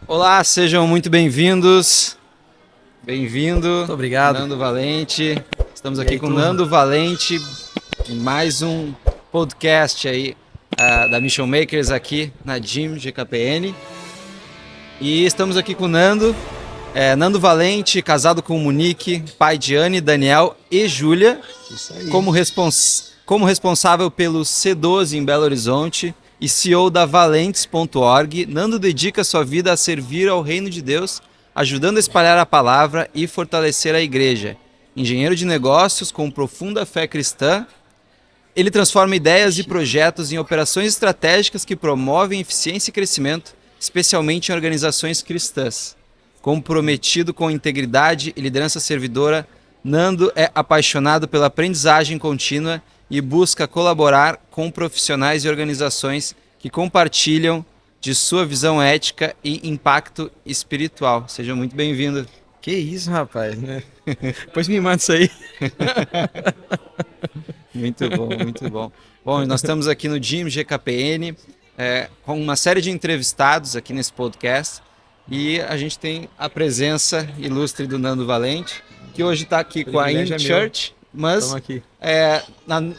Olá, sejam muito bem-vindos. Bem-vindo. Muito obrigado. Nando Valente. Estamos aqui aí, com turma? Nando Valente em mais um podcast aí da Mission Makers aqui na Gym GKPN. E estamos aqui com o Nando. Nando Valente, casado com Monique, pai de Anne, Daniel e Júlia. Isso aí. Como responsável pelo C12 em Belo Horizonte e CEO da Valentes.org, Nando dedica sua vida a servir ao reino de Deus, ajudando a espalhar a palavra e fortalecer a igreja. Engenheiro de negócios com profunda fé cristã, ele transforma ideias e projetos em operações estratégicas que promovem eficiência e crescimento, especialmente em organizações cristãs. Comprometido com integridade e liderança servidora, Nando é apaixonado pela aprendizagem contínua e busca colaborar com profissionais e organizações que compartilham de sua visão ética e impacto espiritual. Seja muito bem-vindo. Que isso, rapaz. Depois me manda isso aí. Muito bom, muito bom. Bom, nós estamos aqui no Gym GKPN com uma série de entrevistados aqui nesse podcast e a gente tem a presença ilustre do Nando Valente, que hoje está aqui com a In Church, mas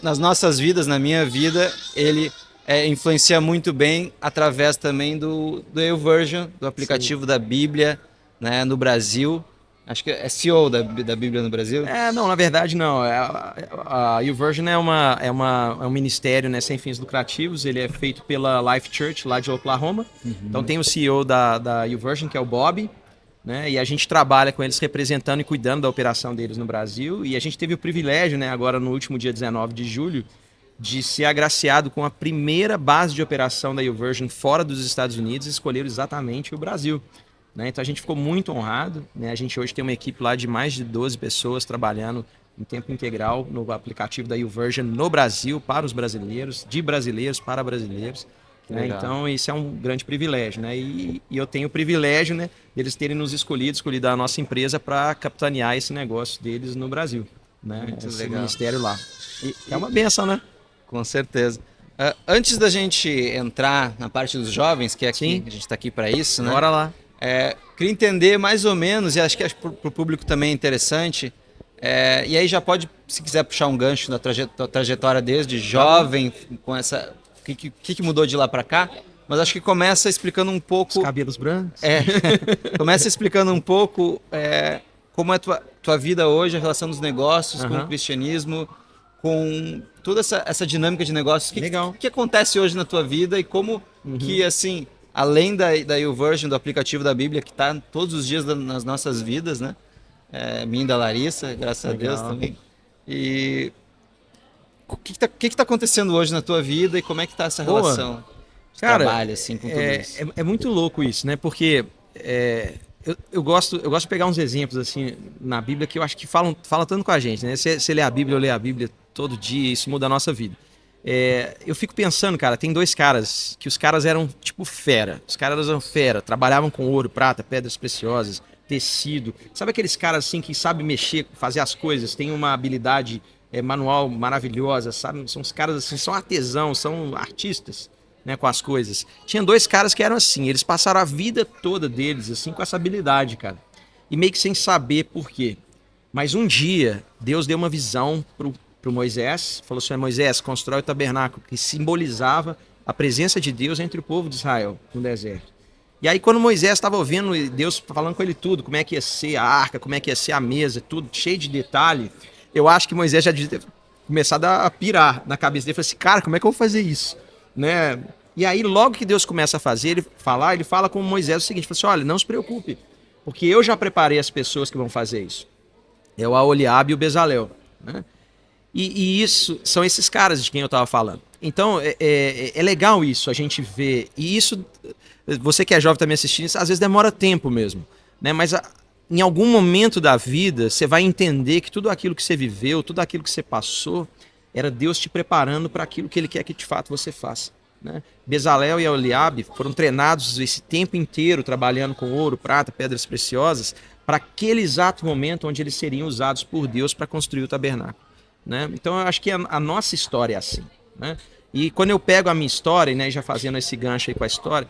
nas nossas vidas, na minha vida, ele influencia muito bem através também do YouVersion, do aplicativo Sim. da Bíblia, né, no Brasil. Acho que é CEO da Bíblia no Brasil. Não, na verdade não. A YouVersion é um ministério, né, sem fins lucrativos. Ele é feito pela Life Church, lá de Oklahoma. Uhum. Então tem o CEO da YouVersion, que é o Bob, né, e a gente trabalha com eles representando e cuidando da operação deles no Brasil. E a gente teve o privilégio, né, agora no último dia 19 de julho, de ser agraciado com a primeira base de operação da YouVersion fora dos Estados Unidos e escolheram exatamente o Brasil. Então a gente ficou muito honrado, né? A gente hoje tem uma equipe lá de mais de 12 pessoas trabalhando em tempo integral no aplicativo da YouVersion no Brasil, para os brasileiros, de brasileiros para brasileiros. Né? Então isso é um grande privilégio, né? E eu tenho o privilégio, né, deles terem nos escolhido a nossa empresa para capitanear esse negócio deles no Brasil, né? Esse legal. Ministério lá. É uma benção, né? Com certeza. Antes da gente entrar na parte dos jovens, que é aqui, Sim. a gente está aqui para isso, né? Bora lá. Queria entender mais ou menos, e acho que para o público também é interessante, e aí já pode, se quiser puxar um gancho da trajetória desde jovem, com essa, o que mudou de lá para cá, mas acho que começa explicando um pouco... Os cabelos brancos. Começa explicando um pouco como é a tua vida hoje, a relação dos negócios com o cristianismo, com toda essa dinâmica de negócios. O que acontece hoje na tua vida e como que, assim... Além da YouVersion, do aplicativo da Bíblia, que está todos os dias nas nossas vidas, né? Minha e da Larissa, graças Legal. A Deus também. E o que está acontecendo hoje na tua vida e como é que está essa relação de trabalho assim, com tudo isso? É muito louco isso, né? Porque eu gosto de pegar uns exemplos assim na Bíblia que eu acho que fala tanto com a gente, né? Você lê a Bíblia, eu leio a Bíblia todo dia, isso muda a nossa vida. Eu fico pensando, cara, tem dois caras que os caras eram tipo fera. Os caras eram fera, trabalhavam com ouro, prata, pedras preciosas, tecido. Sabe aqueles caras assim que sabem mexer, fazer as coisas, tem uma habilidade manual maravilhosa, sabe? São os caras assim, são artesãos, são artistas, né, com as coisas. Tinha dois caras que eram assim, eles passaram a vida toda deles assim com essa habilidade, cara. E meio que sem saber por quê. Mas um dia, Deus deu uma visão pro Moisés, falou assim: Moisés, constrói o tabernáculo, que simbolizava a presença de Deus entre o povo de Israel no deserto. E aí quando Moisés estava ouvindo Deus falando com ele tudo, como é que ia ser a arca, como é que ia ser a mesa, tudo cheio de detalhe, eu acho que Moisés já devia ter começado a pirar na cabeça dele, falou assim: cara, como é que eu vou fazer isso? Né? E aí logo que Deus começa a fazer, ele fala com Moisés o seguinte, fala assim: olha, não se preocupe, porque eu já preparei as pessoas que vão fazer isso. É o Aholiabe e o Bezalel, né? E isso são esses caras de quem eu estava falando. Então, é legal isso, a gente vê. E isso, você que é jovem também assistindo, isso às vezes demora tempo mesmo. Né? Mas em algum momento da vida, você vai entender que tudo aquilo que você viveu, tudo aquilo que você passou, era Deus te preparando para aquilo que Ele quer que de fato você faça. Né? Bezalel e Aholiabe foram treinados esse tempo inteiro trabalhando com ouro, prata, pedras preciosas, para aquele exato momento onde eles seriam usados por Deus para construir o tabernáculo. Né? Então eu acho que a nossa história é assim, né? E quando eu pego a minha história, né, já fazendo esse gancho aí com a história,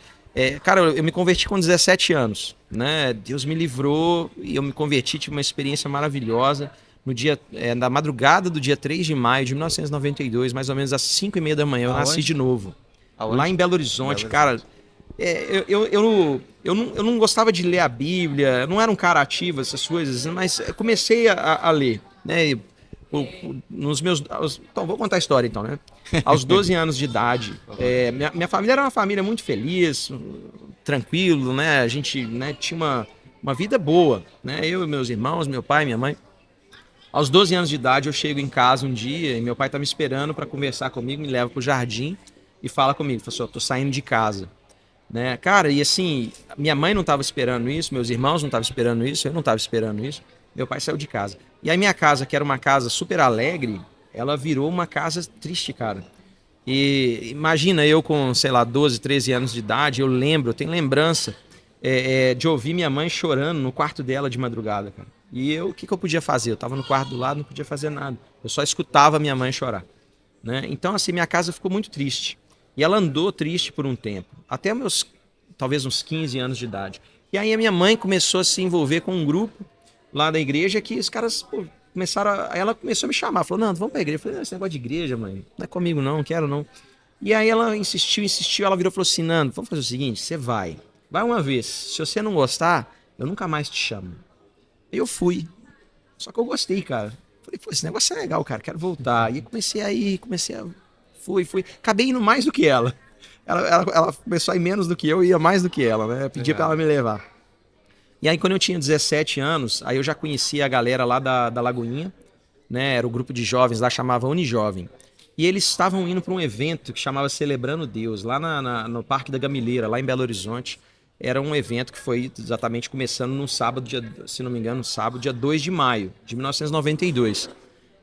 Cara, eu me converti com 17 anos, né? Deus me livrou e eu me converti, tive uma experiência maravilhosa. Na madrugada do dia 3 de maio de 1992, mais ou menos às 5h30 da manhã, eu nasci de novo. Aonde? Lá em Belo Horizonte, Belo cara. Horizonte. Eu não gostava de ler a Bíblia, eu não era um cara ativo, essas coisas, mas eu comecei a ler, né? Então, vou contar a história então, né? Aos 12 anos de idade, minha família era uma família muito feliz, tranquilo, né? A gente, né, tinha uma vida boa, né? Eu e meus irmãos, meu pai, minha mãe. Aos 12 anos de idade, eu chego em casa um dia e meu pai tá me esperando para conversar comigo, me leva pro jardim e fala comigo, fala assim, eu tô saindo de casa, né? Cara, e assim, minha mãe não estava esperando isso, meus irmãos não estavam esperando isso, eu não estava esperando isso. Meu pai saiu de casa. E aí minha casa, que era uma casa super alegre, ela virou uma casa triste, cara. E imagina eu com, sei lá, 12, 13 anos de idade, eu tenho lembrança de ouvir minha mãe chorando no quarto dela de madrugada, cara. E o que eu podia fazer? Eu tava no quarto do lado, não podia fazer nada. Eu só escutava minha mãe chorar, né? Então, assim, minha casa ficou muito triste. E ela andou triste por um tempo, até talvez uns 15 anos de idade. E aí a minha mãe começou a se envolver com um grupo lá da igreja que os caras, pô, ela começou a me chamar, falou, não, vamos pra igreja. Eu falei, esse negócio de igreja, mãe, não é comigo não quero não. E aí ela insistiu, ela virou e falou assim, Nando, vamos fazer o seguinte, você vai uma vez, se você não gostar, eu nunca mais te chamo. E eu fui, só que eu gostei, cara. Falei, pô, esse negócio é legal, cara, quero voltar. E comecei a ir, fui. Acabei indo mais do que ela. Ela começou a ir menos do que eu, ia mais do que ela, né? Eu pedia pra ela me levar. E aí, quando eu tinha 17 anos, aí eu já conhecia a galera lá da Lagoinha, né? Era o grupo de jovens lá, chamava Unijovem. E eles estavam indo para um evento que chamava Celebrando Deus, lá no Parque da Gamileira, lá em Belo Horizonte. Era um evento que foi exatamente começando no sábado, se não me engano, sábado, dia 2 de maio de 1992.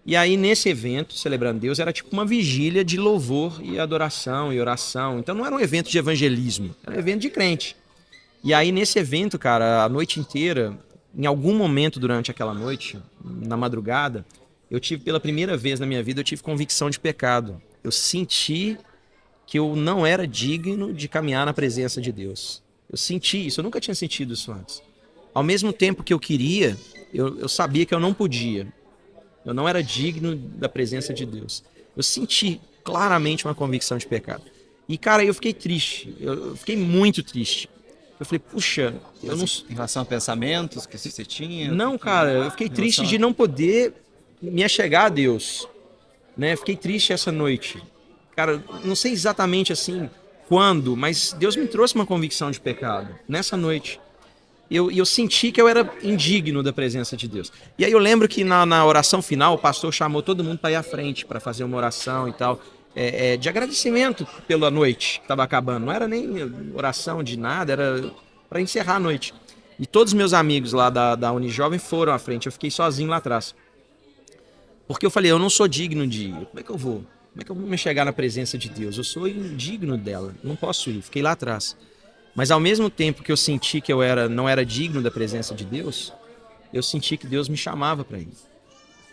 E aí, nesse evento, Celebrando Deus, era tipo uma vigília de louvor e adoração e oração. Então não era um evento de evangelismo, era um evento de crente. E aí, nesse evento, cara, a noite inteira, em algum momento durante aquela noite, na madrugada, eu tive, pela primeira vez na minha vida, eu tive convicção de pecado. Eu senti que eu não era digno de caminhar na presença de Deus. Eu senti isso, eu nunca tinha sentido isso antes. Ao mesmo tempo que eu queria, eu sabia que eu não podia. Eu não era digno da presença de Deus. Eu senti claramente uma convicção de pecado. E, cara, eu fiquei triste. Eu fiquei muito triste. Eu falei, puxa, eu não... Em relação a pensamentos que você tinha? Não, cara, eu fiquei triste de não poder me achegar a Deus, né? Fiquei triste essa noite. Cara, não sei exatamente assim quando, mas Deus me trouxe uma convicção de pecado nessa noite. Eu senti que eu era indigno da presença de Deus. E aí eu lembro que na oração final o pastor chamou todo mundo para ir à frente, para fazer uma oração e tal, de agradecimento pela noite que estava acabando. Não era nem oração de nada, era para encerrar a noite. E todos os meus amigos lá da Unijovem foram à frente, eu fiquei sozinho lá atrás. Porque eu falei, eu não sou digno de ir. Como é que eu vou? Como é que eu vou me chegar na presença de Deus? Eu sou indigno dela, não posso ir. Fiquei lá atrás. Mas ao mesmo tempo que eu senti que não era digno da presença de Deus, eu senti que Deus me chamava para ir.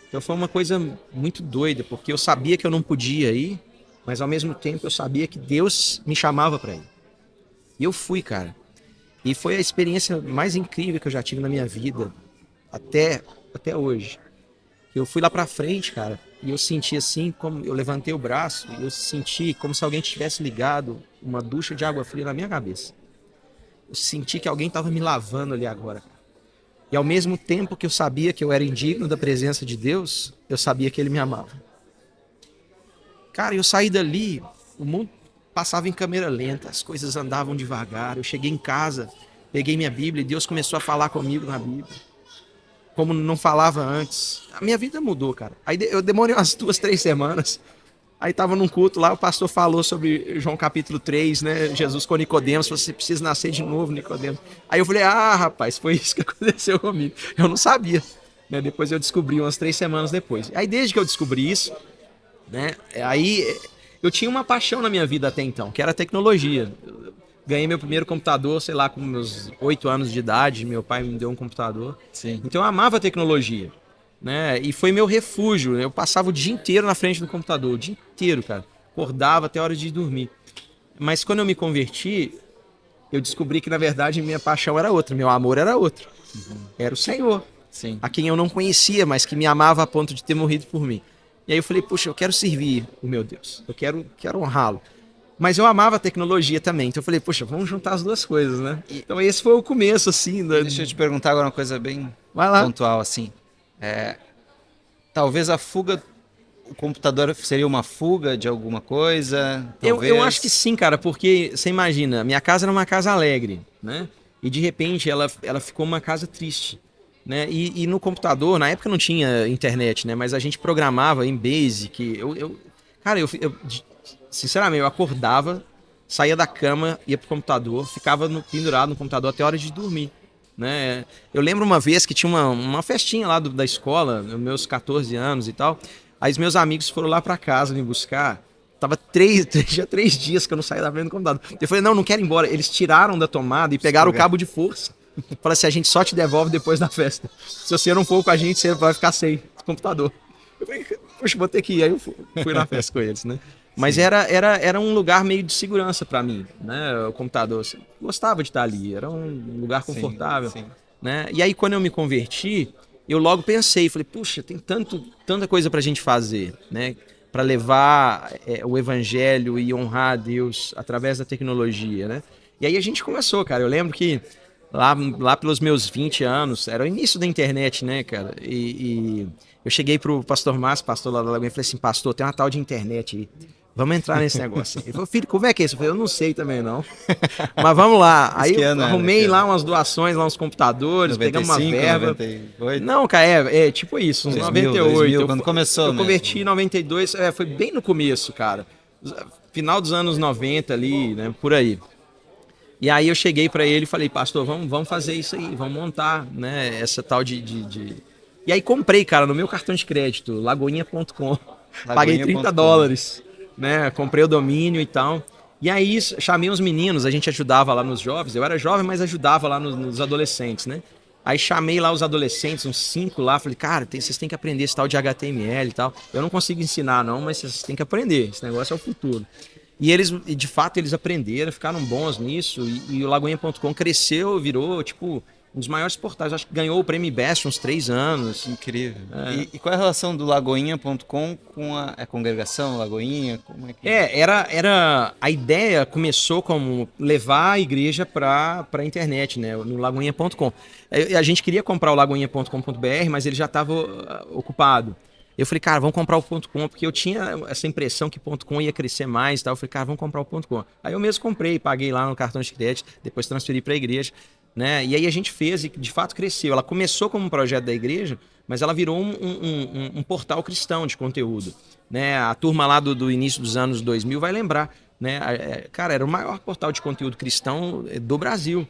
Então foi uma coisa muito doida, porque eu sabia que eu não podia ir, mas ao mesmo tempo eu sabia que Deus me chamava para ir. E eu fui, cara. E foi a experiência mais incrível que eu já tive na minha vida, até hoje. Eu fui lá pra frente, cara, e eu senti assim, como eu levantei o braço, e eu senti como se alguém tivesse ligado uma ducha de água fria na minha cabeça. Eu senti que alguém estava me lavando ali agora. E ao mesmo tempo que eu sabia que eu era indigno da presença de Deus, eu sabia que Ele me amava. Cara, eu saí dali, o mundo passava em câmera lenta, as coisas andavam devagar. Eu cheguei em casa, peguei minha Bíblia e Deus começou a falar comigo na Bíblia, como não falava antes. A minha vida mudou, cara. Aí eu demorei umas 2, 3 semanas. Aí tava num culto lá, o pastor falou sobre João capítulo 3, né? Jesus com Nicodemos, você precisa nascer de novo, Nicodemos. Aí eu falei, rapaz, foi isso que aconteceu comigo. Eu não sabia, né? Depois eu descobri, umas 3 semanas depois. Aí desde que eu descobri isso, né? Aí eu tinha uma paixão na minha vida até então, que era a tecnologia. Eu ganhei meu primeiro computador, sei lá, com meus 8 anos de idade, meu pai me deu um computador. Sim. Então eu amava a tecnologia, né? E foi meu refúgio. Eu passava o dia inteiro na frente do computador, o dia inteiro, cara. Acordava até a hora de dormir. Mas quando eu me converti, eu descobri que, na verdade, minha paixão era outra, meu amor era outro. Era o Senhor, Sim. a quem eu não conhecia, mas que me amava a ponto de ter morrido por mim. E aí eu falei, puxa, eu quero servir o meu Deus, eu quero honrá-lo. Mas eu amava a tecnologia também, então eu falei, poxa, vamos juntar as duas coisas, né? Então esse foi o começo, assim. Deixa eu te perguntar agora uma coisa bem Vai lá. pontual, assim. Talvez a fuga, o computador seria uma fuga de alguma coisa? Eu acho que sim, cara, porque você imagina, minha casa era uma casa alegre, né? E de repente ela ficou uma casa triste, né? E no computador, na época não tinha internet, né? Mas a gente programava em Basic. Cara, sinceramente, eu acordava, saía da cama, ia pro computador, ficava pendurado no computador até a hora de dormir, né? Eu lembro uma vez que tinha uma festinha lá da escola, meus 14 anos e tal. Aí os meus amigos foram lá pra casa me buscar. Tava já 3 dias que eu não saía da frente do computador. Eu falei, não quero ir embora. Eles tiraram da tomada e pegaram o cabo de força. Falaram assim, a gente só te devolve depois da festa. Se você não for com a gente, você vai ficar sem computador. Eu falei, poxa, vou ter que ir. Aí eu fui na festa com eles, né? Mas era um lugar meio de segurança pra mim, né? O computador. Assim, gostava de estar ali, era um lugar confortável. Sim. Né? E aí, quando eu me converti, eu logo pensei, falei, puxa, tem tanta coisa pra gente fazer, né? Para levar o evangelho e honrar a Deus através da tecnologia, né? E aí a gente começou, cara. Eu lembro que lá pelos meus 20 anos, era o início da internet, né, cara? E eu cheguei pro pastor Márcio, pastor lá da Lagoinha, e falei assim, pastor, tem uma tal de internet aí. Vamos entrar nesse negócio. Ele falou, filho, como é que é isso? Eu falei, eu não sei também não. Mas vamos lá. Aí eu arrumei lá umas doações, lá uns computadores, 95, pegamos uma verba. 98. Não, cara, é tipo isso, uns 98. 2000, quando começou eu mesmo. Converti em 92, foi bem no começo, cara. Final dos anos 90 ali, né, por aí. E aí eu cheguei pra ele e falei, pastor, vamos fazer isso aí, vamos montar, né, essa tal de... E aí comprei, cara, no meu cartão de crédito, lagoinha.com. Paguei $30. Né? Comprei o domínio e tal. E aí chamei uns meninos, a gente ajudava lá nos jovens. Eu era jovem, mas ajudava lá nos adolescentes, né? Aí chamei lá os adolescentes, uns 5 lá. Falei, cara, vocês têm que aprender esse tal de HTML e tal. Eu não consigo ensinar não, mas vocês têm que aprender. Esse negócio é o futuro. E eles, de fato, eles aprenderam, ficaram bons nisso. E o Lagoinha.com cresceu, virou, tipo... um dos maiores portais, acho que ganhou o Prêmio Best uns 3 anos. Incrível. E qual é a relação do Lagoinha.com com a congregação Lagoinha? Como é que... era a ideia começou como levar a igreja para a internet, né, no Lagoinha.com. A gente queria comprar o Lagoinha.com.br, mas ele já estava ocupado. Eu falei, cara, vamos comprar o .com, porque eu tinha essa impressão que o .com ia crescer mais e tal. Eu falei, cara, vamos comprar o .com. Aí eu mesmo comprei, paguei lá no cartão de crédito, depois transferi para a igreja. Né? E aí a gente fez e de fato cresceu. Ela começou como um projeto da igreja, mas ela virou um portal cristão de conteúdo. Né? A turma lá do início dos anos 2000 vai lembrar. Né? Cara, era o maior portal de conteúdo cristão do Brasil.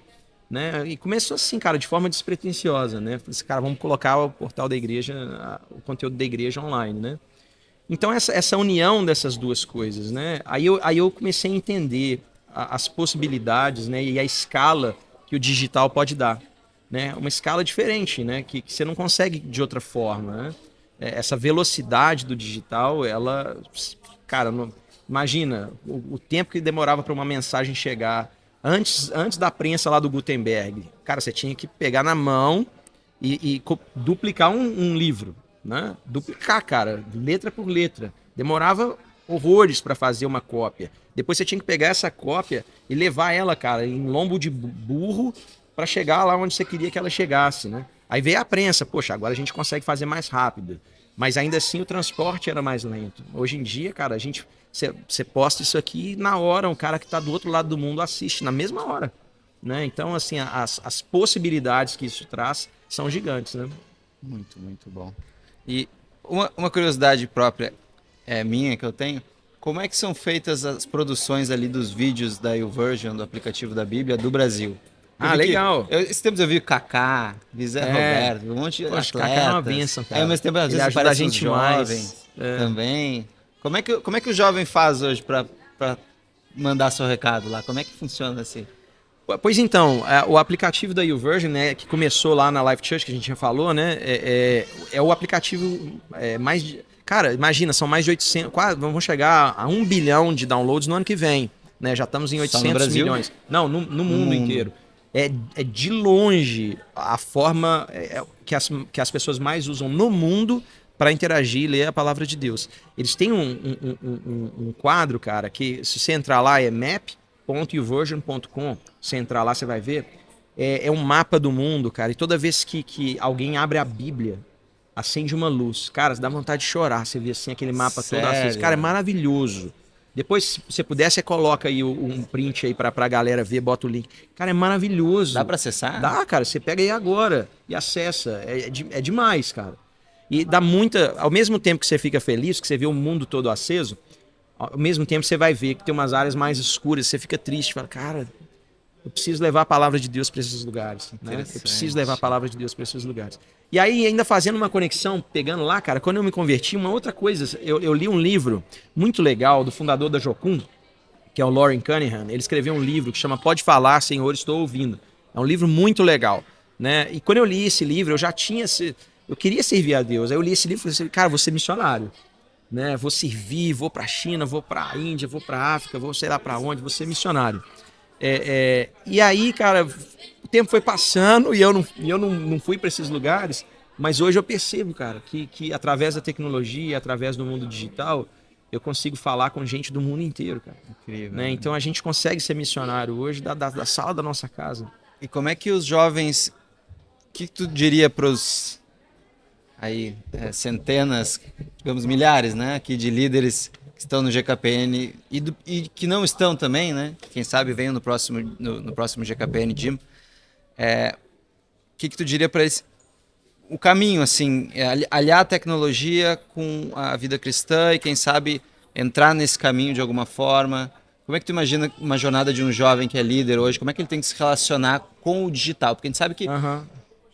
Né? E começou assim, cara, de forma despretensiosa. Né? Falei assim, cara, vamos colocar o portal da igreja, o conteúdo da igreja online. Né? Então essa união dessas duas coisas. Né? Aí eu comecei a entender as possibilidades, né? E a escala que o digital pode dar, né? Uma escala diferente, né? Que você não consegue de outra forma, né? Essa velocidade do digital, ela... Cara, imagina o tempo que demorava para uma mensagem chegar antes da prensa lá do Gutenberg. Cara, você tinha que pegar na mão e duplicar um livro, né? Duplicar, cara, letra por letra. Demorava horrores para fazer uma cópia. Depois você tinha que pegar essa cópia e levar ela, cara, em lombo de burro para chegar lá onde você queria que ela chegasse, né? Aí veio a prensa, poxa, agora a gente consegue fazer mais rápido. Mas ainda assim o transporte era mais lento. Hoje em dia, cara, você posta isso aqui e na hora um cara que está do outro lado do mundo assiste, na mesma hora. Né? Então, assim, as possibilidades que isso traz são gigantes, né? Muito, muito bom. E uma curiosidade própria minha que eu tenho, como é que são feitas as produções ali dos vídeos da YouVersion, do aplicativo da Bíblia, do Brasil? Legal. Esse tempo eu vi o Kaká, vi Zé Roberto, um monte de atletas. Kaká é uma bênção, cara. Aí, ao mesmo tempo, às vezes ajuda a gente jovens também. Como é que o jovem faz hoje para mandar seu recado lá? Como é que funciona assim? Pois então, o aplicativo da YouVersion, né, que começou lá na Life Church, que a gente já falou, né, é o aplicativo mais... Cara, imagina, são mais de 800, quase, vamos chegar a 1 bilhão de downloads no ano que vem. né? Já estamos em Só no 800 Brasil? milhões. Não, no mundo inteiro. É de longe a forma que as pessoas mais usam no mundo para interagir e ler a palavra de Deus. Eles têm um quadro, cara, que se você entrar lá é map.uversion.com. Se você entrar lá, você vai ver. É um mapa do mundo, cara. E toda vez que alguém abre a Bíblia, acende uma luz. Cara, dá vontade de chorar. Você vê assim aquele mapa todo aceso. Cara, é maravilhoso. Depois, se você puder, você coloca aí um print aí pra galera ver, bota o link. Cara, é maravilhoso. Dá pra acessar? Dá, cara. Você pega aí agora e acessa. É demais, cara. E dá muita... Ao mesmo tempo que você fica feliz, que você vê o mundo todo aceso, ao mesmo tempo você vai ver que tem umas áreas mais escuras, você fica triste, fala, cara, eu preciso levar a palavra de Deus para esses lugares. Né? Eu preciso levar a palavra de Deus para esses lugares. E aí, ainda fazendo uma conexão, pegando lá, cara, quando eu me converti, uma outra coisa, eu li um livro muito legal do fundador da Jocum, que é o Loren Cunningham. Ele escreveu um livro que chama Pode Falar, Senhor, Estou Ouvindo. É um livro muito legal. Né? E quando eu li esse livro, eu já tinha... Eu queria servir a Deus. Aí eu li esse livro e falei assim, cara, vou ser missionário. Né? Vou servir, vou para a China, vou para a Índia, vou para a África, vou sei lá para onde, vou ser missionário. E aí, cara, o tempo foi passando e eu não fui para esses lugares, mas hoje eu percebo, cara, que através da tecnologia, através do mundo digital, eu consigo falar com gente do mundo inteiro, cara. Incrível. Né? Então a gente consegue ser missionário hoje da sala da nossa casa. E como é que os jovens... O que tu diria para os aí centenas, digamos milhares, né, aqui de líderes que estão no GKPN e que não estão também, né? Quem sabe venham no próximo GKPN Gym. O que tu diria para eles? O caminho, assim, aliar a tecnologia com a vida cristã e quem sabe entrar nesse caminho de alguma forma. Como é que tu imagina uma jornada de um jovem que é líder hoje? Como é que ele tem que se relacionar com o digital? Porque a gente sabe que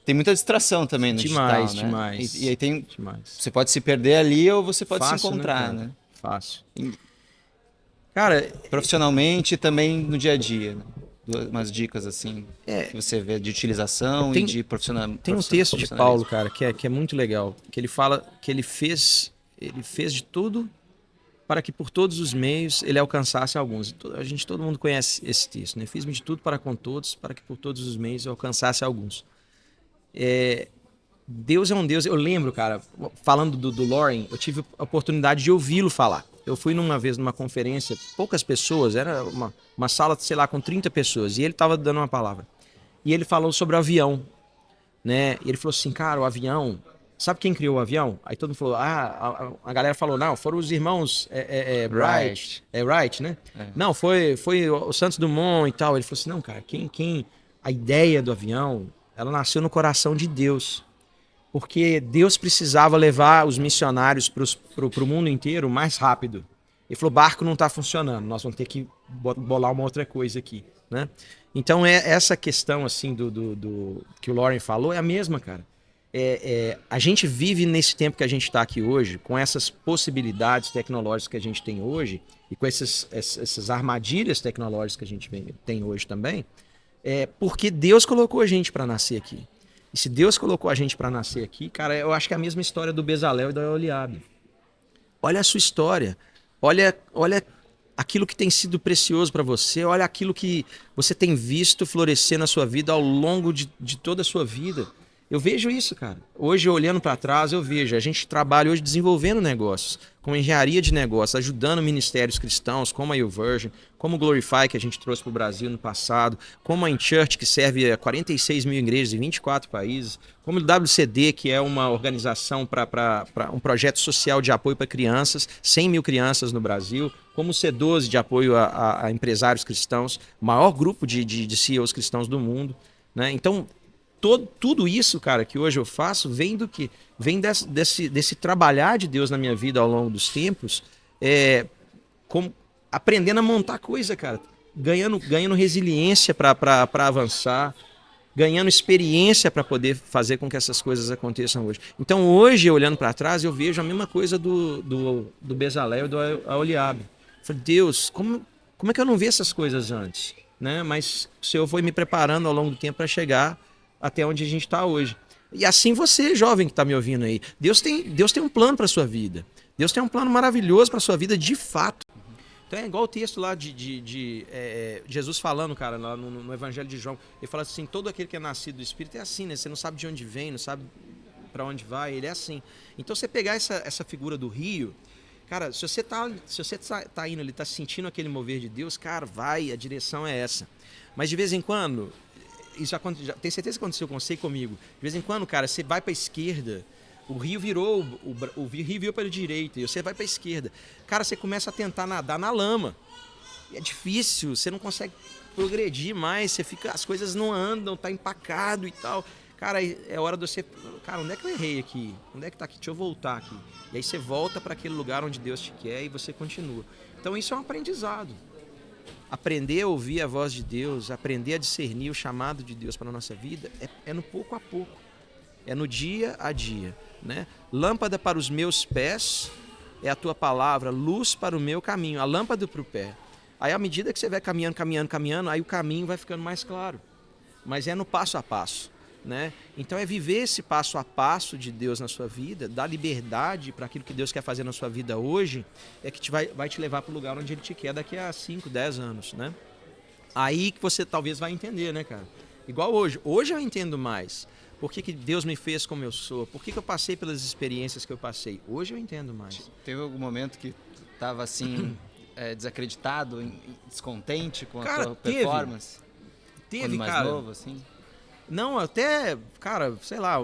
tem muita distração também no digital, né? Demais. E aí você pode se perder ali ou você pode se encontrar, né? Fácil. Cara, profissionalmente e também no dia a dia, né? Umas dicas assim que você vê de utilização e de profissional. Tem um texto de Paulo, cara, que é muito legal, que ele fala que ele fez de tudo para que por todos os meios ele alcançasse alguns. Todo mundo conhece esse texto, né? Fiz-me de tudo para com todos, para que por todos os meios eu alcançasse alguns. Deus é um Deus. Eu lembro, cara, falando do Loren, eu tive a oportunidade de ouvi-lo falar. Eu fui uma vez numa conferência, poucas pessoas, era uma sala, sei lá, com 30 pessoas, e ele estava dando uma palavra. E ele falou sobre o avião, né? E ele falou assim, cara, o avião, sabe quem criou o avião? Aí todo mundo falou, a galera falou, não, foram os irmãos Wright, né? Não, foi o Santos Dumont e tal. Ele falou assim, não, cara, a ideia do avião, ela nasceu no coração de Deus. Porque Deus precisava levar os missionários para o mundo inteiro mais rápido. Ele falou, barco não está funcionando, nós vamos ter que bolar uma outra coisa aqui. Né? Então, essa questão assim do que o Loren falou é a mesma, cara. A gente vive nesse tempo que a gente está aqui hoje, com essas possibilidades tecnológicas que a gente tem hoje, e com essas armadilhas tecnológicas que a gente tem hoje também, porque Deus colocou a gente para nascer aqui. E se Deus colocou a gente para nascer aqui, cara, eu acho que é a mesma história do Bezalel e do Aholiabe. Olha a sua história, olha aquilo que tem sido precioso para você, olha aquilo que você tem visto florescer na sua vida ao longo de toda a sua vida. Eu vejo isso, cara. Hoje, olhando para trás, eu vejo. A gente trabalha hoje desenvolvendo negócios, com engenharia de negócios, ajudando ministérios cristãos, como a YouVersion, como o Glorify, que a gente trouxe para o Brasil no passado, como a InChurch, que serve a 46 mil igrejas em 24 países, como o WCD, que é uma organização para um projeto social de apoio para crianças, 100 mil crianças no Brasil, como o C12, de apoio a empresários cristãos, maior grupo de CEOs cristãos do mundo. Né? Então, tudo isso, cara, que hoje eu faço, vem do que? Vem desse trabalhar de Deus na minha vida ao longo dos tempos, aprendendo a montar coisa, cara, ganhando resiliência para avançar, ganhando experiência para poder fazer com que essas coisas aconteçam hoje. Então hoje, olhando para trás, eu vejo a mesma coisa do Bezalel e do Aholiabe. Falei, Deus, como é que eu não vi essas coisas antes? Né? Mas o Senhor foi me preparando ao longo do tempo para chegar até onde a gente está hoje. E assim você, jovem que está me ouvindo aí, Deus tem um plano para a sua vida. Deus tem um plano maravilhoso para a sua vida de fato. Então é igual o texto lá Jesus falando, cara, lá no Evangelho de João. Ele fala assim, todo aquele que é nascido do Espírito é assim, né? Você não sabe de onde vem, não sabe para onde vai, ele é assim. Então você pegar essa figura do rio, cara, se você tá indo ali, tá sentindo aquele mover de Deus, cara, vai, a direção é essa. Mas de vez em quando, isso já tem certeza que aconteceu com você e comigo. De vez em quando, cara, você vai para a esquerda, o rio virou, o rio virou para a direita e você vai para a esquerda. Cara, você começa a tentar nadar na lama. E é difícil, você não consegue progredir mais, você fica, as coisas não andam, tá empacado e tal. Cara, é hora de você... Cara, onde é que eu errei aqui? Onde é que tá aqui? Deixa eu voltar aqui. E aí você volta para aquele lugar onde Deus te quer e você continua. Então isso é um aprendizado. Aprender a ouvir a voz de Deus, aprender a discernir o chamado de Deus para a nossa vida é no pouco a pouco. É no dia a dia, né? Lâmpada para os meus pés é a tua palavra, luz para o meu caminho, a lâmpada para o pé. Aí à medida que você vai caminhando, aí o caminho vai ficando mais claro. Mas é no passo a passo, né? Então é viver esse passo a passo de Deus na sua vida, dar liberdade para aquilo que Deus quer fazer na sua vida hoje, é que vai te levar para o lugar onde Ele te quer daqui a 5, 10 anos, né? Aí que você talvez vai entender, né, cara? Igual hoje. Hoje eu entendo mais. Por que Deus me fez como eu sou? Por que eu passei pelas experiências que eu passei? Hoje eu entendo mais. Teve algum momento que estava assim, desacreditado, descontente com a tua performance? Teve, mais cara. Novo, assim? Não, até, cara, sei lá,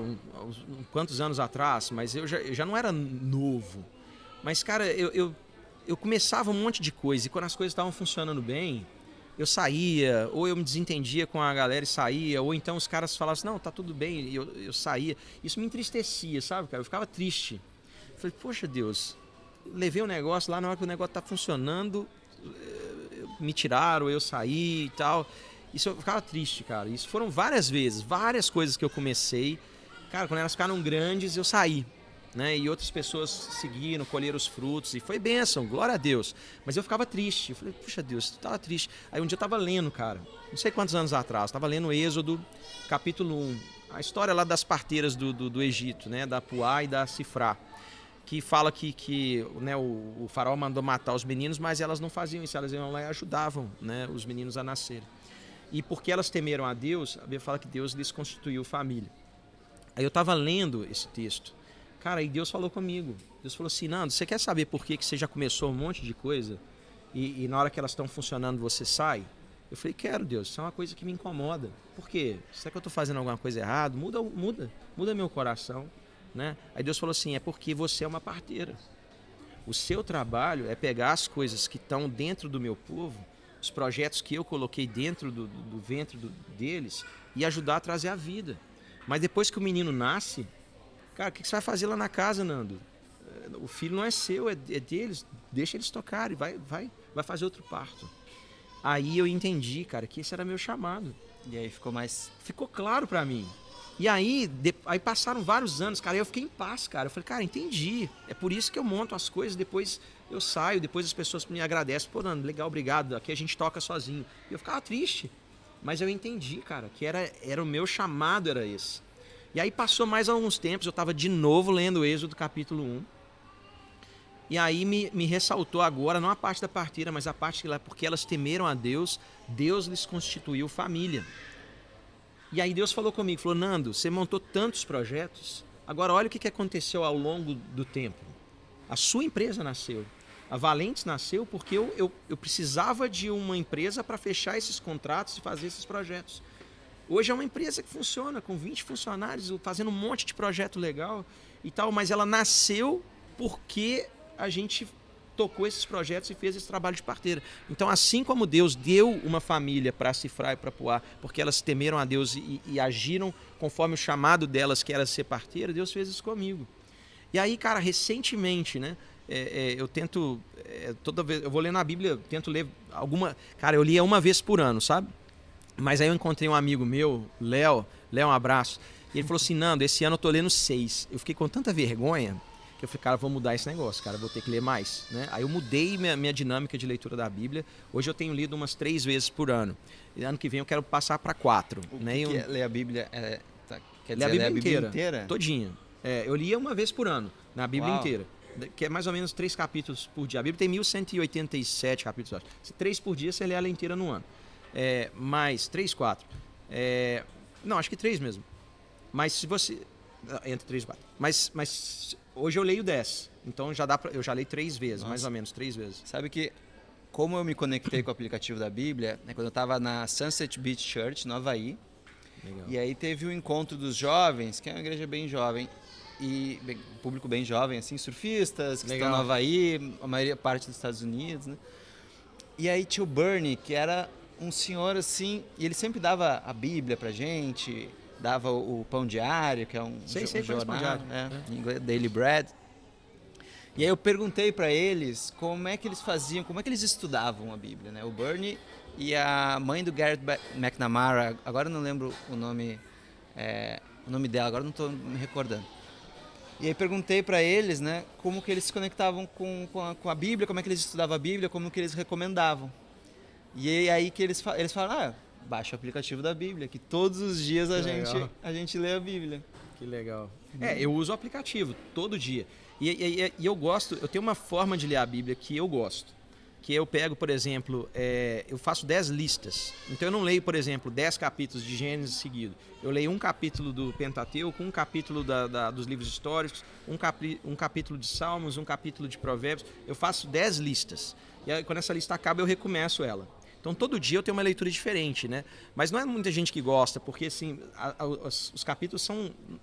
quantos anos atrás, mas eu já não era novo. Mas, cara, eu começava um monte de coisa e quando as coisas estavam funcionando bem, eu saía, ou eu me desentendia com a galera e saía, ou então os caras falavam assim, não, tá tudo bem, e eu saía. Isso me entristecia, sabe, cara? Eu ficava triste. Eu falei, poxa Deus, levei o negócio lá, na hora que o negócio tá funcionando, me tiraram, eu saí e tal. Isso eu ficava triste, cara. Isso foram várias vezes, várias coisas que eu comecei. Cara, quando elas ficaram grandes, eu saí. Né? E outras pessoas seguiram, colheram os frutos. E foi bênção, glória a Deus. Mas eu ficava triste. Eu falei, puxa Deus, tu tava triste. Aí um dia eu tava lendo, cara. Não sei quantos anos atrás. Tava lendo Êxodo, capítulo 1. A história lá das parteiras do Egito, né? Da Puá e da Sifrá. Que fala que né, o faraó mandou matar os meninos, mas elas não faziam isso. Elas iam lá e ajudavam, né, os meninos a nascerem. E porque elas temeram a Deus, a Bíblia fala que Deus lhes constituiu família. Aí eu estava lendo esse texto. Cara, aí Deus falou comigo. Deus falou assim, Nando, você quer saber por que você já começou um monte de coisa e na hora que elas estão funcionando você sai? Eu falei, quero, Deus, isso é uma coisa que me incomoda. Por quê? Será que eu estou fazendo alguma coisa errada? Muda meu coração. Né? Aí Deus falou assim, é porque você é uma parteira. O seu trabalho é pegar as coisas que estão dentro do meu povo, os projetos que eu coloquei dentro do ventre deles e ajudar a trazer a vida. Mas depois que o menino nasce, cara, o que você vai fazer lá na casa, Nando? O filho não é seu, é deles. Deixa eles tocarem, vai fazer outro parto. Aí eu entendi, cara, que esse era meu chamado. E aí ficou claro pra mim. E aí passaram vários anos, cara, eu fiquei em paz, cara. Eu falei, cara, entendi. É por isso que eu monto as coisas, depois eu saio, depois as pessoas me agradecem. Pô, Nando, legal, obrigado. Aqui a gente toca sozinho. E eu ficava triste. Mas eu entendi, cara, que era o meu chamado, era esse. E aí passou mais alguns tempos, eu estava de novo lendo o Êxodo capítulo 1. E aí me ressaltou agora, não a parte da parteira, mas a parte que lá, porque elas temeram a Deus, Deus lhes constituiu família. E aí Deus falou comigo, falou, Nando, você montou tantos projetos, agora olha o que aconteceu ao longo do tempo. A sua empresa nasceu. A Valentes nasceu porque eu precisava de uma empresa para fechar esses contratos e fazer esses projetos. Hoje é uma empresa que funciona com 20 funcionários, fazendo um monte de projeto legal e tal, mas ela nasceu porque a gente tocou esses projetos e fez esse trabalho de parteira. Então, assim como Deus deu uma família para a Sifrá e para a Puá, porque elas temeram a Deus e agiram conforme o chamado delas, que era ser parteira, Deus fez isso comigo. E aí, cara, recentemente, né? Eu tento, toda vez, eu vou ler na Bíblia, tento ler alguma... Cara, eu lia uma vez por ano, sabe? Mas aí eu encontrei um amigo meu, Léo, um abraço, e ele falou assim, Nando, esse ano eu tô lendo 6. Eu fiquei com tanta vergonha que eu falei, cara, vou mudar esse negócio, cara, vou ter que ler mais, né? Aí eu mudei minha dinâmica de leitura da Bíblia. Hoje eu tenho lido umas 3 vezes por ano. E ano que vem eu quero passar para 4. Né? Que é ler a Bíblia? Quer ler dizer, a Bíblia inteira? Todinha. Eu lia uma vez por ano, na Bíblia inteira. que é mais ou menos 3 capítulos por dia. A Bíblia tem 1187 capítulos, eu acho. 3 por dia você lê ela inteira no ano. Mais 3, 4. Não, acho que 3 mesmo. Mas se você... Entre 3 e 4. Mas hoje eu leio 10. Então eu já leio 3 vezes, Nossa. mais ou menos 3 vezes. Sabe que como eu me conectei com o aplicativo da Bíblia, né, quando eu estava na Sunset Beach Church, no Havaí, Legal. e aí teve um encontro dos jovens, que é uma igreja bem jovem, e um público bem jovem, assim, surfistas, que Legal. estão no Havaí, a maioria parte dos Estados Unidos, né? E aí tinha o Bernie, que era um senhor assim, e ele sempre dava a Bíblia pra gente, dava o Pão Diário, que é um jornal, Pão Diário. em inglês, Daily Bread. E aí eu perguntei para eles como é que eles faziam, como é que eles estudavam a Bíblia, né? O Bernie e a mãe do Garrett McNamara, agora eu não lembro o nome dela, agora não estou me recordando. E aí perguntei para eles, né, como que eles se conectavam com a Bíblia, como é que eles estudavam a Bíblia, como que eles recomendavam. E aí que eles falaram, baixa o aplicativo da Bíblia, que todos os dias a gente lê a Bíblia. Que legal. Eu uso o aplicativo todo dia. E eu gosto, eu tenho uma forma de ler a Bíblia que eu gosto. Que eu pego, por exemplo, eu faço 10 listas. Então eu não leio, por exemplo, 10 capítulos de Gênesis seguido. Eu leio um capítulo do Pentateuco, um capítulo dos livros históricos, um capítulo de Salmos, um capítulo de Provérbios. Eu faço 10 listas. E aí, quando essa lista acaba, eu recomeço ela. Então todo dia eu tenho uma leitura diferente, né? Mas não é muita gente que gosta, porque assim, os capítulos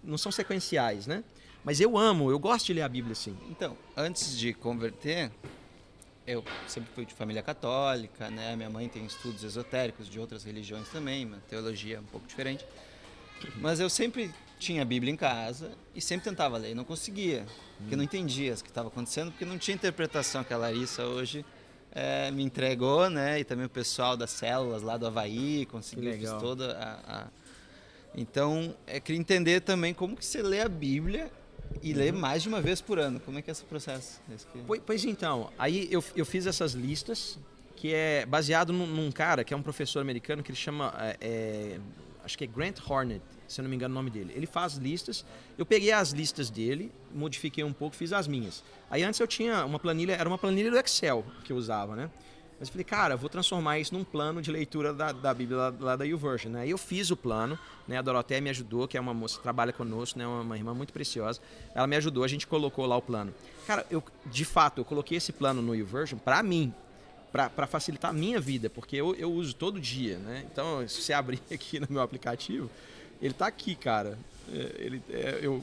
não são sequenciais, né? Mas eu gosto de ler a Bíblia assim. Então, antes de converter, eu sempre fui de família católica, né? Minha mãe tem estudos esotéricos de outras religiões também, uma teologia um pouco diferente. Mas eu sempre tinha a Bíblia em casa e sempre tentava ler, e não conseguia, porque não entendia o que estava acontecendo, porque não tinha interpretação que a Larissa hoje me entregou, né? E também o pessoal das células lá do Havaí conseguiu, fiz toda Então, queria entender também como que você lê a Bíblia e lê mais de uma vez por ano. Como é que é esse processo? Pois então, aí eu fiz essas listas, que é baseado num cara que é um professor americano que ele chama, acho que é Grant Hornet, se eu não me engano o nome dele. Ele faz listas, eu peguei as listas dele, modifiquei um pouco, fiz as minhas. Aí antes eu tinha uma planilha, era uma planilha do Excel que eu usava, né? Mas eu falei, cara, vou transformar isso num plano de leitura da Bíblia lá da YouVersion, né? Aí eu fiz o plano, né? A Doroteia me ajudou, que é uma moça que trabalha conosco, né? Uma irmã muito preciosa. Ela me ajudou, a gente colocou lá o plano. Cara, de fato, eu coloquei esse plano no YouVersion pra mim, para facilitar a minha vida, porque eu uso todo dia, né? Então, se você abrir aqui no meu aplicativo, ele tá aqui, cara.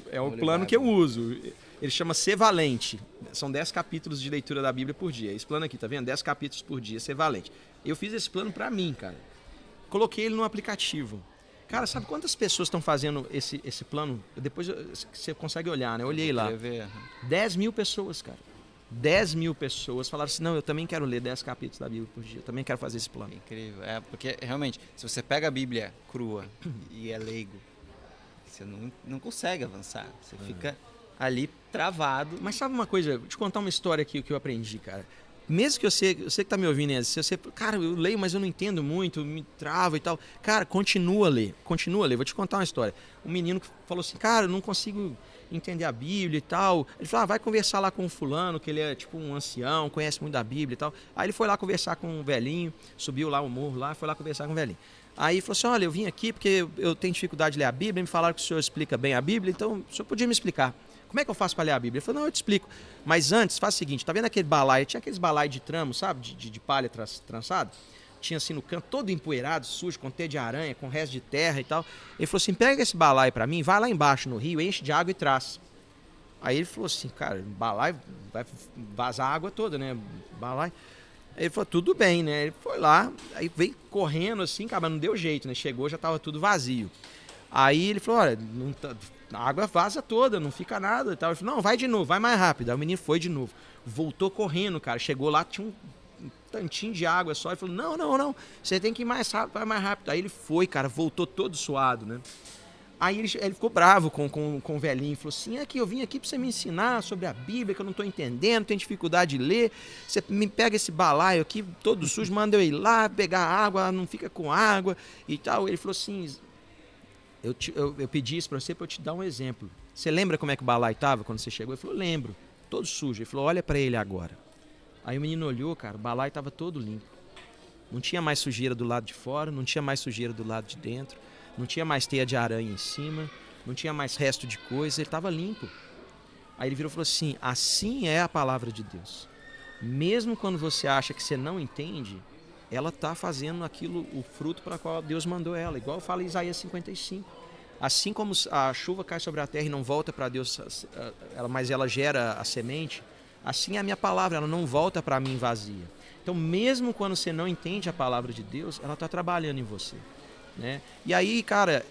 É o plano que eu uso. Ele chama Ser Valente. São 10 capítulos de leitura da Bíblia por dia. Esse plano aqui, tá vendo? 10 capítulos por dia, Ser Valente. Eu fiz esse plano pra mim, cara. Coloquei ele no aplicativo. Cara, sabe quantas pessoas estão fazendo esse plano? Depois você consegue olhar, né? Eu olhei lá. 10 mil pessoas, cara. 10 mil pessoas falaram assim, não, eu também quero ler 10 capítulos da Bíblia por dia, eu também quero fazer esse plano. Incrível, porque realmente, se você pega a Bíblia crua e é leigo, você não consegue avançar, você fica ali travado. Mas sabe uma coisa, vou te contar uma história aqui que eu aprendi, cara. Mesmo que você que tá me ouvindo, se você, cara, eu leio, mas eu não entendo muito, me trava e tal. Cara, continua a ler. Vou te contar uma história. Um menino que falou assim, cara, eu não consigo entender a Bíblia e tal. Ele falou, vai conversar lá com o fulano, que ele é tipo um ancião, conhece muito da Bíblia e tal. Aí ele foi lá conversar com um velhinho, subiu lá o morro lá, foi lá conversar com o velhinho. Aí falou assim, olha, eu vim aqui porque eu tenho dificuldade de ler a Bíblia, me falaram que o senhor explica bem a Bíblia, então o senhor podia me explicar. Como é que eu faço para ler a Bíblia? Ele falou, não, eu te explico. Mas antes, faz o seguinte, tá vendo aquele balaio? Tinha aqueles balaios de tramo, sabe? De palha trançado. Tinha assim no canto, todo empoeirado, sujo, com teia de aranha, com resto de terra e tal. Ele falou assim, pega esse balaio para mim, vai lá embaixo no rio, enche de água e traz. Aí ele falou assim, cara, balaio, vai vazar a água toda, né? Balaio. Aí ele falou, tudo bem, né? Ele foi lá, aí veio correndo assim, cara, mas não deu jeito, né? Chegou, já tava tudo vazio. Aí ele falou, olha, não tá... a água vaza toda, não fica nada e tal. Ele falou, não, vai de novo, vai mais rápido. Aí o menino foi de novo. Voltou correndo, cara. Chegou lá, tinha um tantinho de água só. Ele falou, não, você tem que ir mais rápido, vai mais rápido. Aí ele foi, cara, voltou todo suado, né? Aí ele ficou bravo com o velhinho. Falou assim, aqui, eu vim aqui pra você me ensinar sobre a Bíblia, que eu não tô entendendo, tenho dificuldade de ler. Você me pega esse balaio aqui, todo sujo, manda eu ir lá pegar água, não fica com água e tal. Ele falou assim... Eu pedi isso pra você te dar um exemplo. Você lembra como é que o balaio estava quando você chegou? Ele falou, lembro. todo sujo. Ele falou, olha para ele agora. Aí o menino olhou, cara, o balaio estava todo limpo. Não tinha mais sujeira do lado de fora, não tinha mais sujeira do lado de dentro, não tinha mais teia de aranha em cima, não tinha mais resto de coisa, ele estava limpo. Aí ele virou e falou assim, assim é a palavra de Deus. Mesmo quando você acha que você não entende, ela está fazendo aquilo, o fruto para o qual Deus mandou ela. Igual fala Isaías 55. Assim como a chuva cai sobre a terra e não volta para Deus, mas ela gera a semente, assim é a minha palavra, ela não volta para mim vazia. Então, mesmo quando você não entende a palavra de Deus, ela está trabalhando em você. Né? E aí, cara,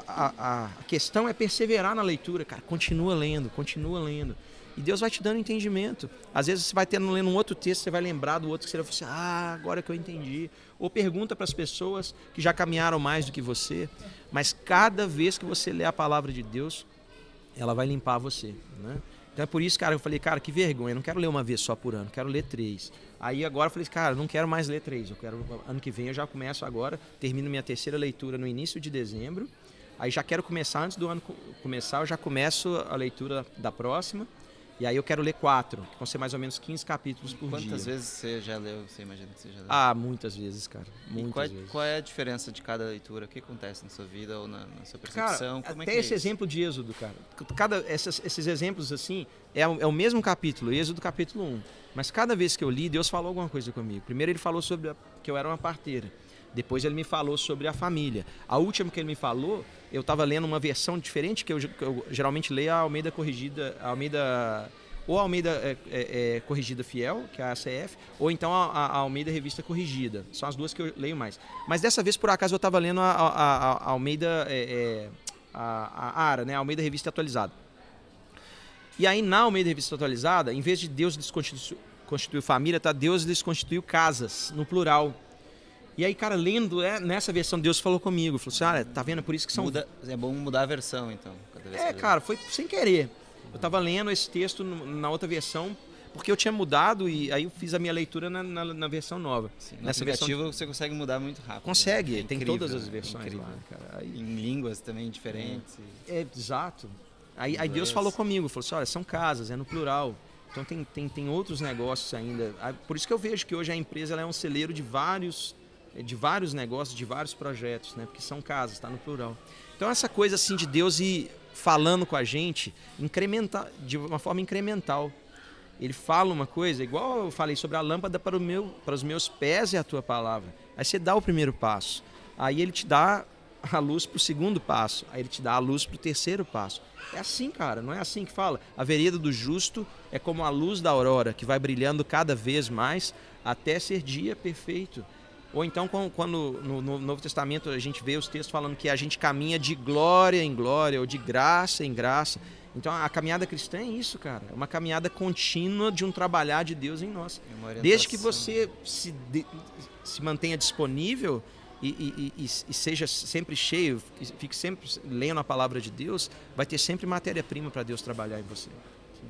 a questão é perseverar na leitura, cara. Continua lendo, continua lendo. E Deus vai te dando entendimento. Às vezes você vai lendo um outro texto, você vai lembrar do outro que você vai falar assim, agora que eu entendi. Ou pergunta para as pessoas que já caminharam mais do que você. Mas cada vez que você lê a palavra de Deus, ela vai limpar você, né? Então é por isso, cara, eu falei, cara, que vergonha, eu não quero ler uma vez só por ano, quero ler 3. Aí agora eu falei, cara, eu não quero mais ler 3, ano que vem eu já começo agora, termino minha terceira leitura no início de dezembro, aí já quero começar, antes do ano começar, eu já começo a leitura da próxima, e aí eu quero ler 4, que vão ser mais ou menos 15 capítulos por dia. Quantas vezes você já leu, você imagina que você já leu? Muitas vezes, cara, muitas vezes. Qual é a diferença de cada leitura? O que acontece na sua vida ou na sua percepção? Cara, como até é que esse exemplo de Êxodo, cara. Esses exemplos, assim, é o mesmo capítulo, Êxodo capítulo 1. Mas cada vez que eu li, Deus falou alguma coisa comigo. Primeiro ele falou sobre que eu era uma parteira. Depois ele me falou sobre a família. A última que ele me falou, eu estava lendo uma versão diferente, que eu geralmente leio a Almeida Corrigida, ou a Almeida Corrigida Fiel, que é a ACF, ou então a Almeida Revista Corrigida. São as duas que eu leio mais. Mas dessa vez, por acaso, eu estava lendo a Almeida, a ARA, né? A Almeida Revista Atualizada. E aí, na Almeida Revista Atualizada, em vez de Deus desconstituiu família, tá? Deus desconstituiu casas, no plural. E aí, cara, lendo nessa versão, Deus falou comigo. Falou assim, tá vendo? Por isso que são... É bom mudar a versão, então. Cada vez cara, foi sem querer. Eu tava lendo esse texto na outra versão, porque eu tinha mudado e aí eu fiz a minha leitura na versão nova. Sim, nessa aplicativo você consegue mudar muito rápido. Consegue, né? tem todas as versões lá, cara. Aí, em línguas também diferentes. Exato. Aí Deus falou comigo, falou assim, olha, são casas, é no plural. Então tem outros negócios ainda. Por isso que eu vejo que hoje a empresa ela é um celeiro de vários negócios, de vários projetos, né? Porque são casas, está no plural. Então essa coisa assim de Deus ir falando com a gente de uma forma incremental. Ele fala uma coisa, igual eu falei sobre a lâmpada para os meus pés é a tua palavra. Aí você dá o primeiro passo. Aí ele te dá a luz para o segundo passo. Aí ele te dá a luz para o terceiro passo. É assim, cara, não é assim que fala? A vereda do justo é como a luz da aurora, que vai brilhando cada vez mais até ser dia perfeito. Ou então, quando no Novo Testamento a gente vê os textos falando que a gente caminha de glória em glória, ou de graça em graça. Então, a caminhada cristã é isso, cara. É uma caminhada contínua de um trabalhar de Deus em nós. Desde que você se mantenha disponível e seja sempre cheio, fique sempre lendo a palavra de Deus, vai ter sempre matéria-prima para Deus trabalhar em você.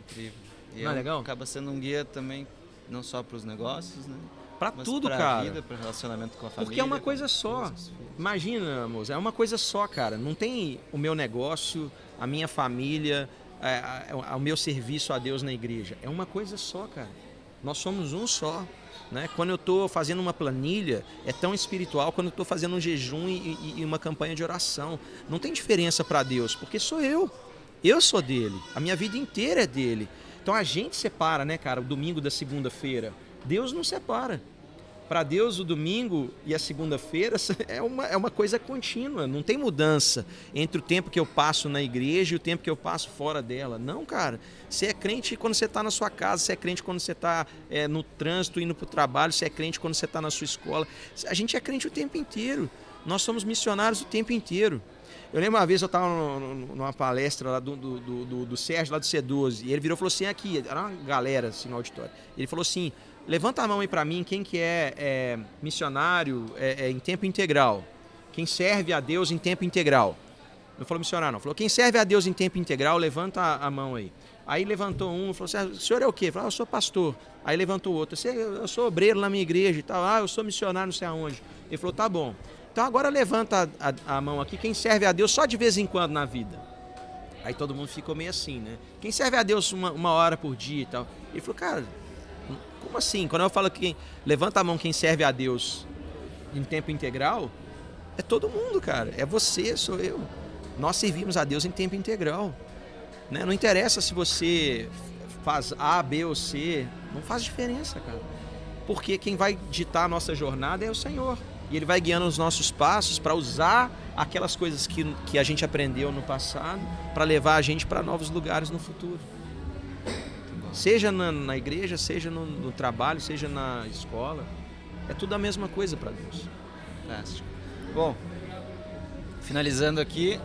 Incrível. E não é legal? Acaba sendo um guia também, não só para os negócios, né? Para tudo, cara. Vida, para relacionamento com a família. Porque é uma coisa só. Imagina, moça, é uma coisa só, cara. Não tem o meu negócio, a minha família, o meu serviço a Deus na igreja. É uma coisa só, cara. Nós somos um só. Né? Quando eu estou fazendo uma planilha, é tão espiritual quando eu estou fazendo um jejum e uma campanha de oração. Não tem diferença para Deus, porque sou eu. Eu sou dele. A minha vida inteira é dele. Então a gente separa, né, cara, o domingo da segunda-feira. Deus não separa. Para Deus, o domingo e a segunda-feira é uma coisa contínua. Não tem mudança entre o tempo que eu passo na igreja e o tempo que eu passo fora dela. Não, cara. Você é crente quando você está na sua casa, você é crente quando você está no trânsito, indo para o trabalho, você é crente quando você está na sua escola. A gente é crente o tempo inteiro. Nós somos missionários o tempo inteiro. Eu lembro uma vez eu estava numa palestra lá do Sérgio, lá do C12, e ele virou e falou assim, aqui, era uma galera assim, no auditório. Ele falou assim, levanta a mão aí para mim, quem que é missionário em tempo integral? Quem serve a Deus em tempo integral? Não falou missionário, não. Falou, quem serve a Deus em tempo integral, levanta a mão aí. Aí levantou um, falou assim, o senhor é o quê? Falou, eu sou pastor. Aí levantou o outro, eu sou obreiro na minha igreja e tal, eu sou missionário não sei aonde. Ele falou, tá bom. Então agora levanta a mão aqui, quem serve a Deus só de vez em quando na vida. Aí todo mundo ficou meio assim, né? Quem serve a Deus uma hora por dia e tal? Ele falou, cara, como assim? Quando eu falo que levanta a mão quem serve a Deus em tempo integral, é todo mundo, cara. É você, sou eu. Nós servimos a Deus em tempo integral. Né? Não interessa se você faz A, B ou C, não faz diferença, cara. Porque quem vai ditar a nossa jornada é o Senhor. E Ele vai guiando os nossos passos para usar aquelas coisas que a gente aprendeu no passado para levar a gente para novos lugares no futuro. Seja na igreja, seja no trabalho, seja na escola. É tudo a mesma coisa para Deus. Fantástico. Bom, finalizando aqui,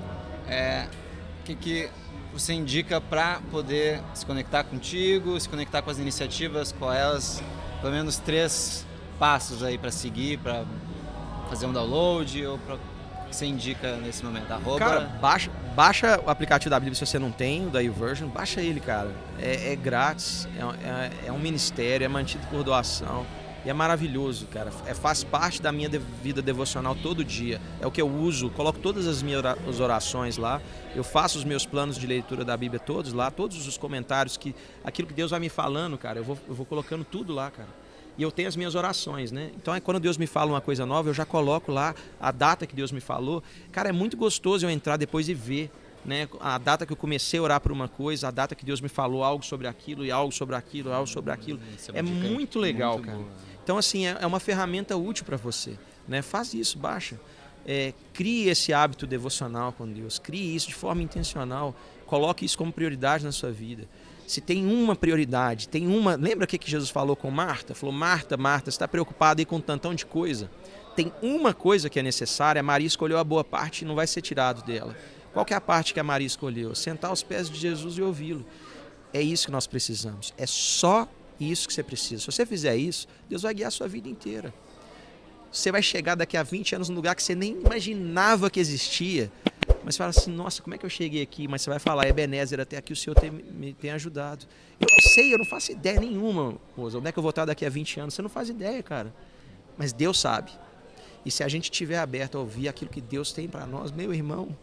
o que você indica para poder se conectar contigo, se conectar com as iniciativas, com elas, pelo menos 3 passos aí para seguir, para fazer um download, ou para que você indica nesse momento? Cara, baixa o aplicativo da Bíblia se você não tem, o da YouVersion, baixa ele, cara. É grátis, é um ministério, é mantido por doação. E é maravilhoso, cara. Faz parte da minha vida devocional todo dia. É o que eu uso, coloco todas as minhas orações lá. Eu faço os meus planos de leitura da Bíblia todos lá, todos os comentários, aquilo que Deus vai me falando, cara, eu vou colocando tudo lá, cara. E eu tenho as minhas orações, né? Então, quando Deus me fala uma coisa nova, eu já coloco lá a data que Deus me falou. Cara, é muito gostoso eu entrar depois e ver, né? A data que eu comecei a orar por uma coisa, a data que Deus me falou algo sobre aquilo, e algo sobre aquilo, algo sobre aquilo. É muito legal, cara. Boa. Então, assim, é uma ferramenta útil para você, né? Faz isso, baixa. Crie esse hábito devocional com Deus. Crie isso de forma intencional. Coloque isso como prioridade na sua vida. Se tem uma prioridade, lembra o que Jesus falou com Marta? Falou, Marta, você está preocupada aí com um tantão de coisa? Tem uma coisa que é necessária, a Maria escolheu a boa parte e não vai ser tirado dela. Qual que é a parte que a Maria escolheu? Sentar aos pés de Jesus e ouvi-lo. É isso que nós precisamos. É só isso que você precisa. Se você fizer isso, Deus vai guiar a sua vida inteira. Você vai chegar daqui a 20 anos num lugar que você nem imaginava que existia. Mas você fala assim, nossa, como é que eu cheguei aqui? Mas você vai falar, Ebenezer, até aqui o Senhor me tem ajudado. Eu não sei, eu não faço ideia nenhuma, moça. Onde é que eu vou estar daqui a 20 anos? Você não faz ideia, cara. Mas Deus sabe. E se a gente estiver aberto a ouvir aquilo que Deus tem para nós, meu irmão,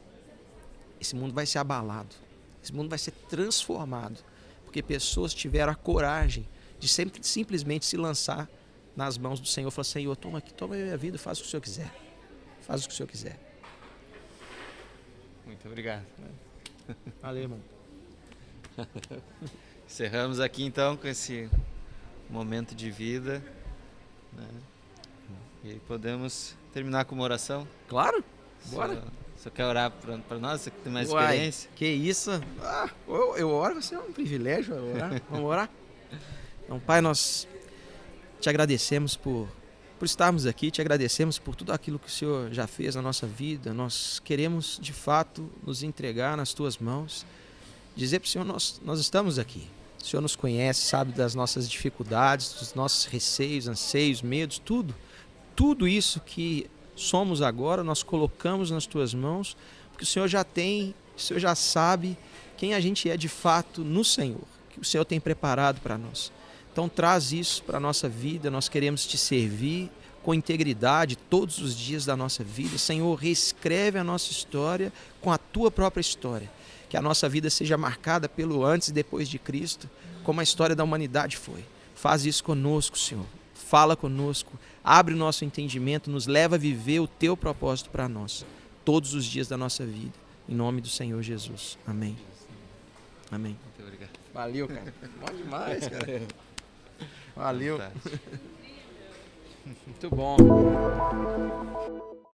esse mundo vai ser abalado. Esse mundo vai ser transformado. Porque pessoas tiveram a coragem de simplesmente se lançar nas mãos do Senhor. Falar, Senhor, toma aqui, toma a minha vida, faz o que o Senhor quiser. Faz o que o Senhor quiser. Muito obrigado. Valeu, irmão. Encerramos aqui então com esse momento de vida, né? E podemos terminar com uma oração? Claro, bora. Você quer orar para nós? Você que tem mais experiência? Que isso? Eu oro, vai ser um privilégio orar. Vamos orar? Então, Pai, nós te agradecemos por estarmos aqui, te agradecemos por tudo aquilo que o Senhor já fez na nossa vida. Nós queremos, de fato, nos entregar nas Tuas mãos, dizer para o Senhor, nós estamos aqui. O Senhor nos conhece, sabe das nossas dificuldades, dos nossos receios, anseios, medos, tudo. Tudo isso que somos agora, nós colocamos nas Tuas mãos, porque o Senhor já tem, o Senhor já sabe quem a gente é de fato no Senhor, que o Senhor tem preparado para nós. Então traz isso para a nossa vida, nós queremos te servir com integridade todos os dias da nossa vida. Senhor, reescreve a nossa história com a Tua própria história. Que a nossa vida seja marcada pelo antes e depois de Cristo, como a história da humanidade foi. Faz isso conosco, Senhor. Fala conosco, abre o nosso entendimento, nos leva a viver o Teu propósito para nós, todos os dias da nossa vida. Em nome do Senhor Jesus. Amém. Amém. Muito obrigado. Valeu, cara. Bom demais, cara. Valeu. Muito bom.